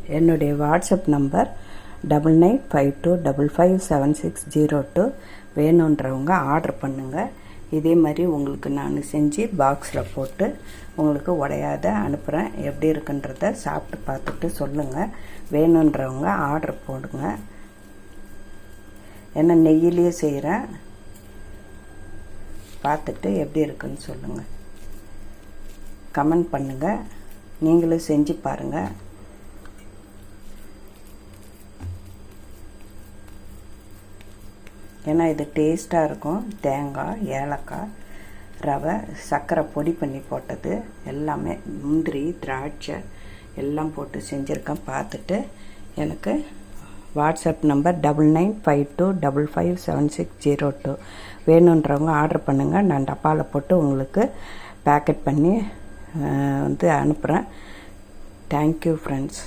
என்னுடைய WhatsApp number 9952557602. வேணுன்றவங்க order பண்ணுங்கள். இதே மாதிரி உங்களுக்கு நான் செஞ்சு பாக்ஸில் போட்டு உங்களுக்கு உடையாத அனுப்புகிறேன். எப்படி இருக்குன்றத சாப்பிட்டு பார்த்துட்டு சொல்லுங்கள். வேணுன்றவங்க ஆர்டர் போடுங்க. ஏன்னா நெய்யிலேயே செய்கிறேன். பார்த்துட்டு எப்படி இருக்குன்னு சொல்லுங்கள். கமெண்ட் பண்ணுங்கள். நீங்களும் செஞ்சு பாருங்கள். ஏன்னா இது டேஸ்ட்டாக இருக்கும். தேங்காய், ஏலக்காய், ரவை, சர்க்கரை பொடி பண்ணி போட்டது எல்லாமே, முந்திரி, திராட்சை எல்லாம் போட்டு செஞ்சுருக்கேன். பார்த்துட்டு எனக்கு வாட்ஸ்அப் நம்பர் 9952557602. வேணுன்றவங்க ஆர்டர் பண்ணுங்கள். நான் டப்பாவில் போட்டு உங்களுக்கு பேக்கெட் பண்ணி அனுப்புகிறேன். Thank you friends.